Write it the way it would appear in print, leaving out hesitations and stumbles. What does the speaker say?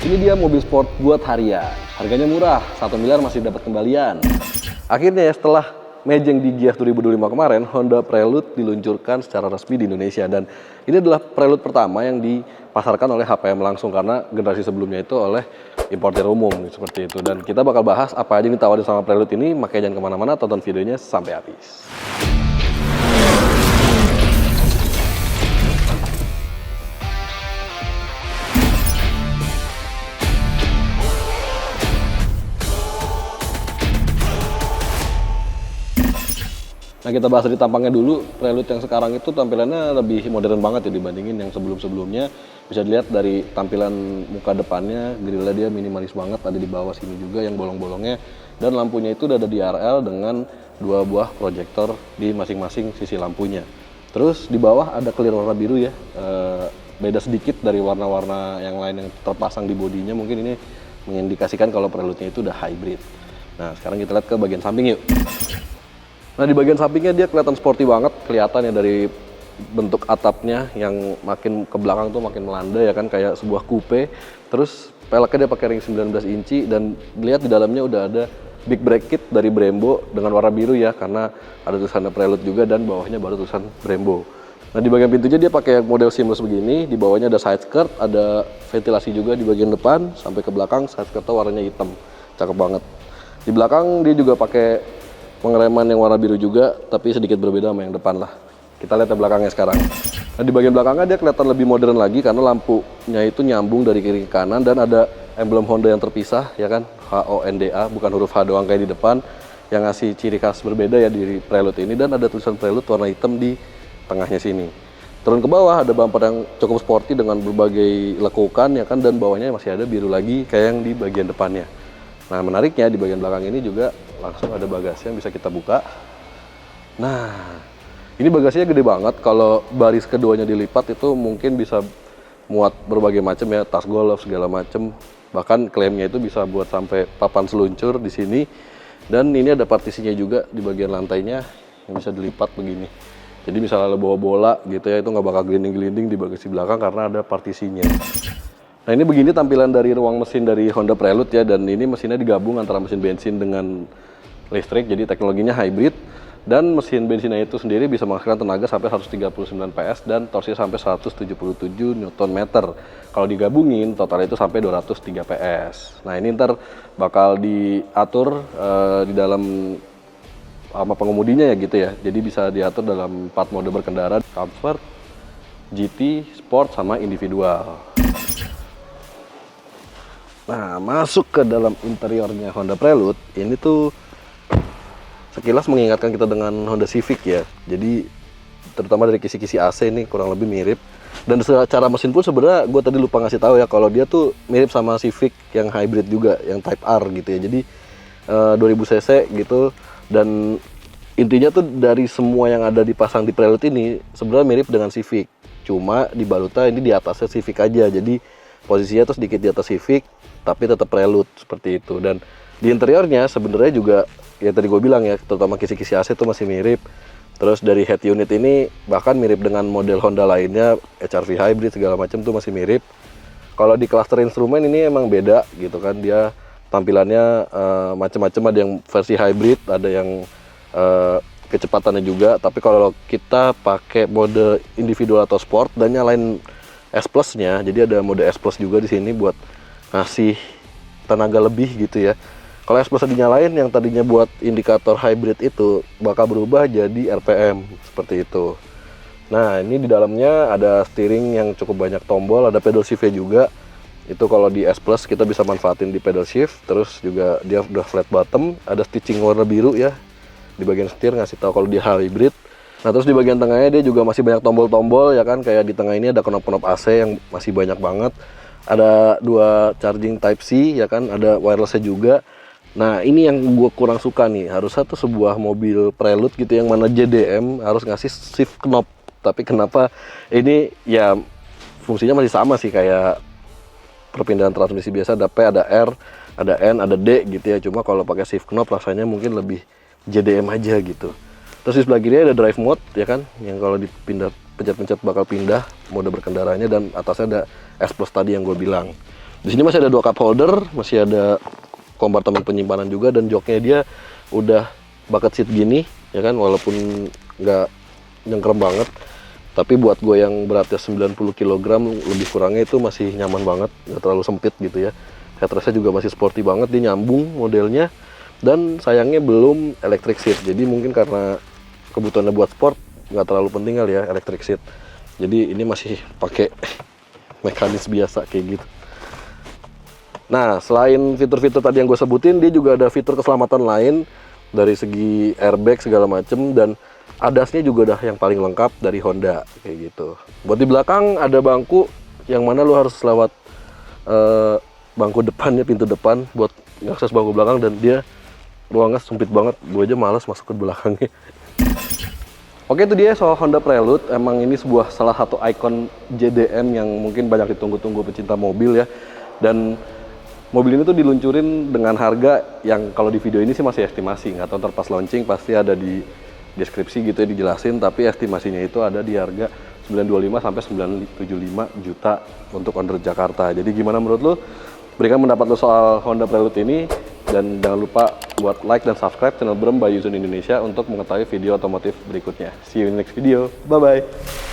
Ini dia mobil sport buat harian. Harganya murah, 1 miliar masih dapat kembalian. Akhirnya ya, setelah mejeng di Gias 2025 kemarin, Honda Prelude diluncurkan secara resmi di Indonesia. Dan ini adalah Prelude pertama yang dipasarkan oleh HPM langsung, karena generasi sebelumnya itu oleh importer umum seperti itu. Dan kita bakal bahas apa aja yang ditawarin sama Prelude ini, makanya jangan kemana-mana, tonton videonya sampai habis. Nah, kita bahas dari tampangnya dulu. Prelude yang sekarang itu tampilannya lebih modern banget ya dibandingin yang sebelum-sebelumnya. Bisa dilihat dari tampilan muka depannya, grillnya dia minimalis banget, ada di bawah sini juga yang bolong-bolongnya. Dan lampunya itu udah ada DRL dengan 2 buah proyektor di masing-masing sisi lampunya. Terus di bawah ada clear warna biru ya, beda sedikit dari warna-warna yang lain yang terpasang di bodinya. Mungkin ini mengindikasikan kalau Prelude-nya itu udah hybrid. Nah, sekarang kita lihat ke bagian samping yuk. Nah, di bagian sampingnya dia kelihatan sporty banget, kelihatan ya dari bentuk atapnya yang makin ke belakang tuh makin melanda ya kan, kayak sebuah coupe. Terus peleknya dia pakai ring 19 inci dan lihat di dalamnya udah ada big brake kit dari Brembo dengan warna biru ya, karena ada tulisan Prelude juga dan bawahnya baru tulisan Brembo. Nah, di bagian pintunya dia pakai model seamless begini, di bawahnya ada side skirt, ada ventilasi juga di bagian depan sampai ke belakang. Side skirtnya warnanya hitam, cakep banget. Di belakang dia juga pakai pengereman yang warna biru juga, tapi sedikit berbeda sama yang depan lah. Kita lihat ke belakangnya sekarang. Nah, di bagian belakangnya dia kelihatan lebih modern lagi karena lampunya itu nyambung dari kiri ke kanan dan ada emblem Honda yang terpisah ya kan, HONDA, bukan huruf H doang kayak di depan, yang ngasih ciri khas berbeda ya di Prelude ini. Dan ada tulisan Prelude warna hitam di tengahnya sini. Turun ke bawah ada bumper yang cukup sporty dengan berbagai lekukan ya kan, dan bawahnya masih ada biru lagi kayak yang di bagian depannya. Nah, menariknya di bagian belakang ini juga langsung ada bagasi yang bisa kita buka. Nah, ini bagasinya gede banget. Kalau baris keduanya dilipat itu mungkin bisa muat berbagai macam ya, tas golf segala macam. Bahkan klaimnya itu bisa buat sampai papan seluncur di sini. Dan ini ada partisinya juga di bagian lantainya yang bisa dilipat begini. Jadi misalnya lo bawa bola gitu ya, itu nggak bakal gelinding-gelinding di bagasi belakang karena ada partisinya. Nah, ini begini tampilan dari ruang mesin dari Honda Prelude ya, dan ini mesinnya digabung antara mesin bensin dengan listrik, jadi teknologinya hybrid. Dan mesin bensinnya itu sendiri bisa menghasilkan tenaga sampai 139 PS dan torsinya sampai 177 Nm. Kalau digabungin total itu sampai 203 PS. Nah, ini ntar bakal diatur di dalam sama pengemudinya ya gitu ya. Jadi bisa diatur dalam 4 mode berkendara: Comfort, GT, Sport, sama individual. Nah, masuk ke dalam interiornya Honda Prelude, ini tuh sekilas mengingatkan kita dengan Honda Civic ya. Jadi terutama dari kisi-kisi AC ini kurang lebih mirip. Dan secara mesin pun sebenarnya gue tadi lupa ngasih tahu ya, kalau dia tuh mirip sama Civic yang hybrid juga, yang Type R gitu ya. Jadi 2000 cc gitu. Dan intinya tuh dari semua yang ada dipasang di Prelude ini sebenarnya mirip dengan Civic. Cuma di balutnya ini di atasnya Civic aja. Jadi posisinya tuh sedikit di atas Civic, tapi tetap Prelude seperti itu. Dan di interiornya sebenarnya juga ya tadi gue bilang ya, terutama kisi-kisi AC itu masih mirip. Terus dari head unit ini bahkan mirip dengan model Honda lainnya, HR-V hybrid segala macam tuh masih mirip. Kalau di cluster instrumen ini emang beda gitu kan, dia tampilannya macam-macam, ada yang versi hybrid, ada yang kecepatannya juga. Tapi kalau kita pakai mode individual atau sport dan nyalain S Plus-nya, jadi ada mode S Plus juga di sini buat ngasih tenaga lebih gitu ya. Kalau S Plus dinyalain, yang tadinya buat indikator hybrid itu bakal berubah jadi RPM seperti itu. Nah, ini di dalamnya ada steering yang cukup banyak tombol, ada pedal shift juga. Itu kalau di S Plus kita bisa manfaatin di pedal shift. Terus juga dia udah flat bottom, ada stitching warna biru ya di bagian setir, ngasih tahu kalau dia hybrid. Nah, terus di bagian tengahnya dia juga masih banyak tombol-tombol ya kan, kayak di tengah ini ada knop-knop AC yang masih banyak banget. Ada 2 charging Type C ya kan, ada wirelessnya juga. Nah, ini yang gue kurang suka nih, harusnya tuh sebuah mobil Prelude gitu yang mana JDM harus ngasih shift knob. Tapi kenapa ini ya fungsinya masih sama sih kayak perpindahan transmisi biasa, ada P, ada R, ada N, ada D gitu ya. Cuma kalau pakai shift knob rasanya mungkin lebih JDM aja gitu. Terus di sebelah kiri ada drive mode ya kan, yang kalau dipindah pencet-pencet bakal pindah mode berkendaranya, dan atasnya ada S Plus tadi yang gue bilang. Di sini masih ada 2 cup holder, masih ada kompartemen penyimpanan juga, dan joknya dia udah bucket seat gini, ya kan, walaupun nggak nyengkrem banget. Tapi buat gue yang beratnya 90 kg lebih kurangnya itu masih nyaman banget, nggak terlalu sempit gitu ya. Headrestnya juga masih sporty banget, dia nyambung modelnya. Dan sayangnya belum electric seat, jadi mungkin karena kebutuhannya buat sport nggak terlalu penting kali ya electric seat. Jadi ini masih pakai mekanis biasa kayak gitu. Nah, selain fitur-fitur tadi yang gue sebutin, dia juga ada fitur keselamatan lain dari segi airbag segala macem, dan ADAS-nya juga udah yang paling lengkap dari Honda kayak gitu. Buat di belakang ada bangku yang mana lu harus lewat bangku depannya, pintu depan buat ngakses bangku belakang, dan dia ruangnya sempit banget. Gue aja males masuk ke belakangnya. Oke, itu dia soal Honda Prelude. Emang ini salah satu ikon JDM yang mungkin banyak ditunggu-tunggu pecinta mobil ya. Dan mobil ini tuh diluncurin dengan harga yang kalau di video ini sih masih estimasi. Nggak tahu ntar pas launching pasti ada di deskripsi gitu ya dijelasin. Tapi estimasinya itu ada di harga 925 sampai 975 juta untuk on road Jakarta. Jadi gimana menurut lo? Berikan pendapat lo soal Honda Prelude ini. Dan jangan lupa buat like dan subscribe channel Brem by Yuzun Indonesia untuk mengetahui video otomotif berikutnya. See you in the next video. Bye-bye.